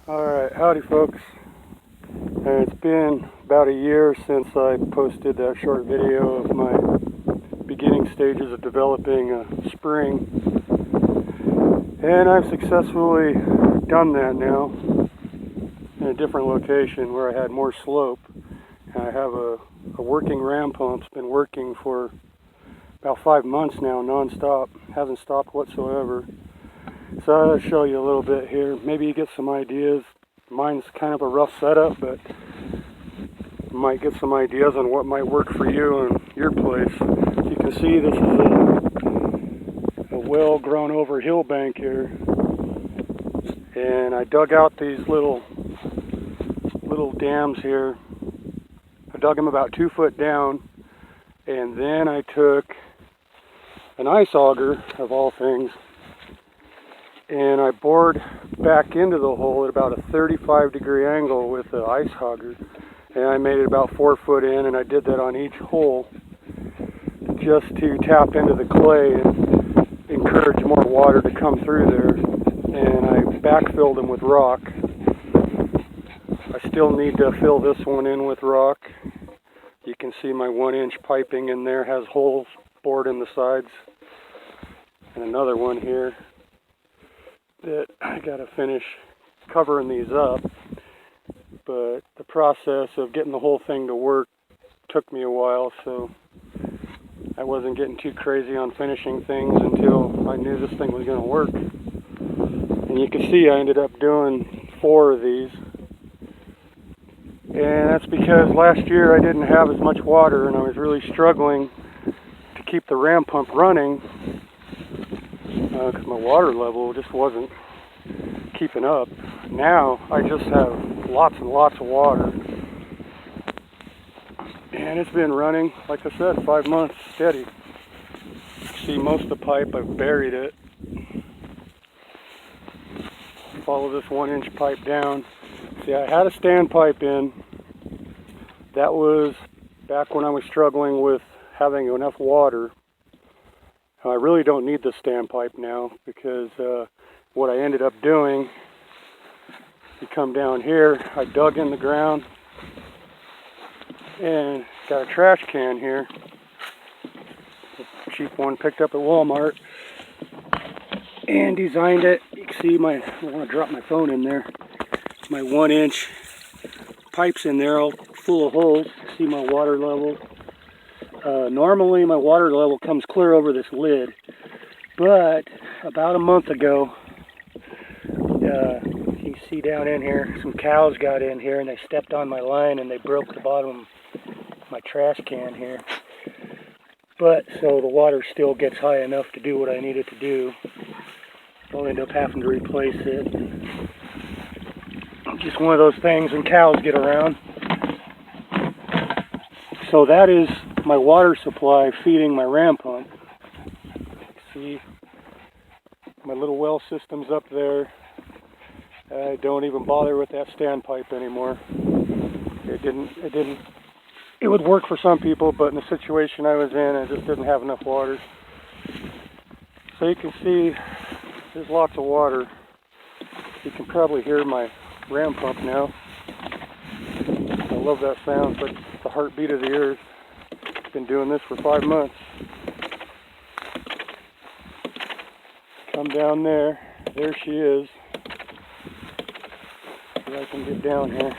Alright, howdy folks. It's been about a year since I posted that short video of my beginning stages of developing a spring. And I've successfully done that now in a different location where I had more slope. And I have a working ram pump. It's been working for about 5 months now, non-stop. Hasn't stopped whatsoever. So I'll show you a little bit here. Maybe you get some ideas. Mine's kind of a rough setup, but you might get some ideas on what might work for you and your place. As you can see, this is a well-grown over hill bank here. And I dug out these little dams here. I dug them about 2 foot down, and then I took an ice auger, of all things, and I bored back into the hole at about a 35-degree angle with the ice auger, and I made it about 4 foot in, and I did that on each hole just to tap into the clay and encourage more water to come through there. And I backfilled them with rock. I still need to fill this one in with rock. You can see my 1-inch piping in there has holes bored in the sides, and another one here that I gotta finish covering these up. But the process of getting the whole thing to work took me a while, so I wasn't getting too crazy on finishing things until I knew this thing was going to work. And you can see I ended up doing 4 of these. And that's because last year I didn't have as much water and I was really struggling to keep the ram pump running because my water level just wasn't keeping up. Now I just have lots and lots of water. And it's been running, like I said, 5 months steady. You see most of the pipe, I've buried it. Follow this 1-inch pipe down. See, I had a standpipe in. That was back when I was struggling with having enough water. I really don't need the standpipe now because what I ended up doing, you come down here, I dug in the ground and got a trash can here. A cheap one picked up at Walmart. And designed it. You can see I want to drop my phone in there. My 1-inch pipes in there all full of holes. You see my water level. Normally my water level comes clear over this lid, but about a month ago, you can see down in here, some cows got in here and they stepped on my line and they broke the bottom of my trash can here. But so the water still gets high enough to do what I need it to do. I'll end up having to replace it. Just one of those things when cows get around. So that is my water supply feeding my ram pump. See my little well system's up there. I don't even bother with that standpipe anymore. It would work for some people, but in the situation I was in, I just didn't have enough water. So you can see there's lots of water. You can probably hear my ram pump now. I love that sound. It's like the heartbeat of the earth. I've been doing this for 5 months. Come down there. There she is. See if I can get down here.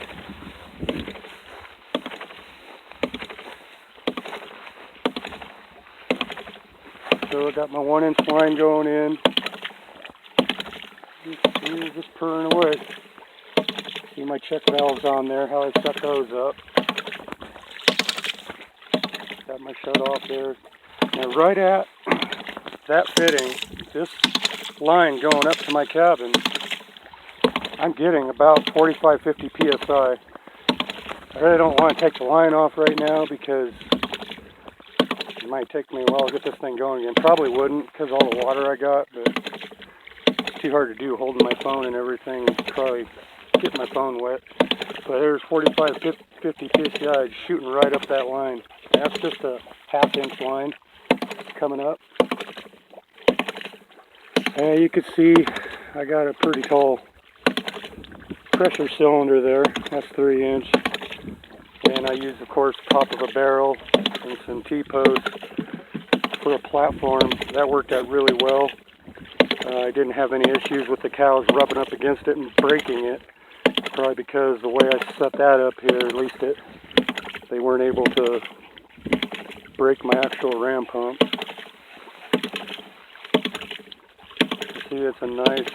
So I got my 1-inch line going in. Just purring away. See my check valves on there, how I set those up. Got my shut off there. Now right at that fitting, this line going up to my cabin, I'm getting about 45-50 psi. I really don't want to take the line off right now because it might take me a while to get this thing going again. Probably wouldn't because all the water I got, but it's too hard to do holding my phone and everything. Probably get my phone wet. But there's 45-50 psi shooting right up that line. That's just a 1/2-inch line coming up. And you can see I got a pretty tall pressure cylinder there. That's 3-inch. And I used, of course, top of a barrel and some T-posts for a platform. That worked out really well. I didn't have any issues with the cows rubbing up against it and breaking it. Probably because the way I set that up here, at least they weren't able to break my actual ram pump. You see, it's a nice,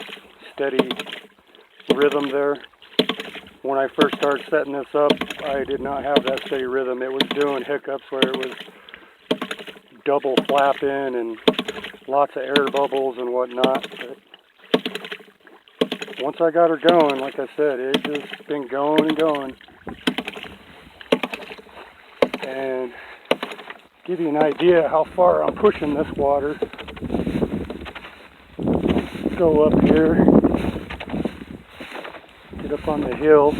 steady rhythm there. When I first started setting this up, I did not have that steady rhythm. It was doing hiccups where it was double flapping and lots of air bubbles and whatnot. But once I got her going, like I said, it's just been going and going. And give you an idea how far I'm pushing this water. Go up here, get up on the hill.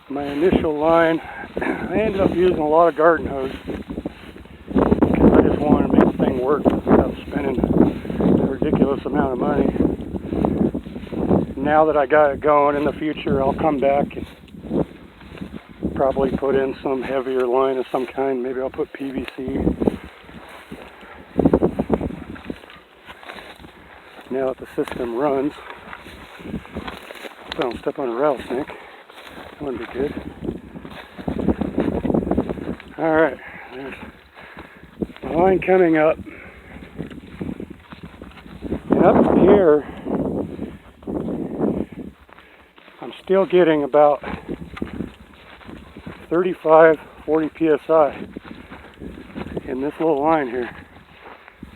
My initial line, I ended up using a lot of garden hose because I just wanted to make the thing work without spending a ridiculous amount of money. Now that I got it going, in the future I'll come back and probably put in some heavier line of some kind. Maybe I'll put PVC. Now that the system runs, don't step on a rattlesnake. That wouldn't be good. Alright, there's the line coming up. And up here, I'm still getting about 35, 40 psi in this little line here.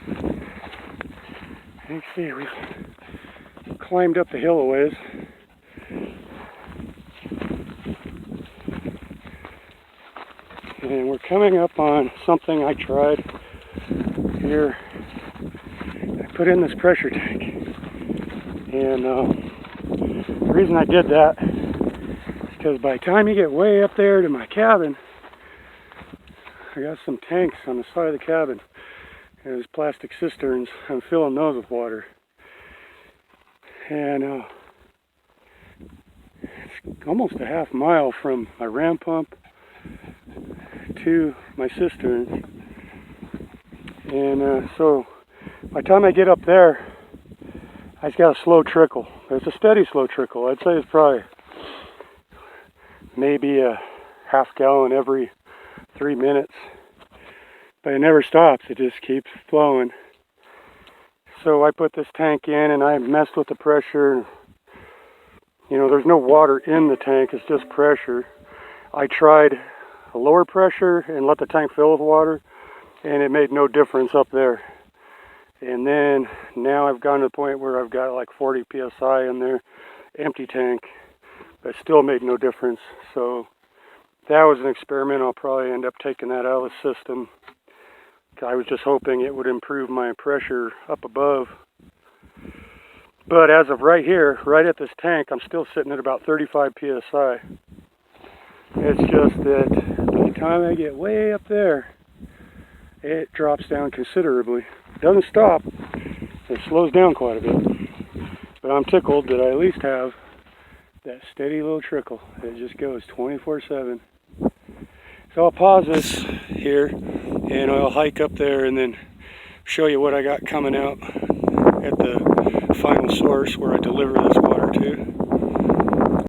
You can see we've climbed up the hill a ways. And we're coming up on something I tried here. I put in this pressure tank. And the reason I did that is because by the time you get way up there to my cabin, I got some tanks on the side of the cabin. There's plastic cisterns. I'm filling those with water. And it's almost a half mile from my ram pump to my cisterns, and so by the time I get up there, I just got a slow trickle. It's a steady slow trickle. I'd say it's probably maybe a half gallon every 3 minutes, but it never stops. It just keeps flowing. So I put this tank in and I messed with the pressure. You know, there's no water in the tank, it's just pressure. I tried a lower pressure and let the tank fill with water, and it made no difference up there. And then now I've gotten to the point where I've got like 40 psi in there, empty tank, but still made no difference. So that was an experiment. I'll probably end up taking that out of the system. I was just hoping it would improve my pressure up above. But as of right here, right at this tank, I'm still sitting at about 35 psi. It's just that by the time I get way up there, it drops down considerably. It doesn't stop, it slows down quite a bit. But I'm tickled that I at least have that steady little trickle. It just goes 24/7. So I'll pause this here and I'll hike up there and then show you what I got coming out at the final source where I deliver this water to.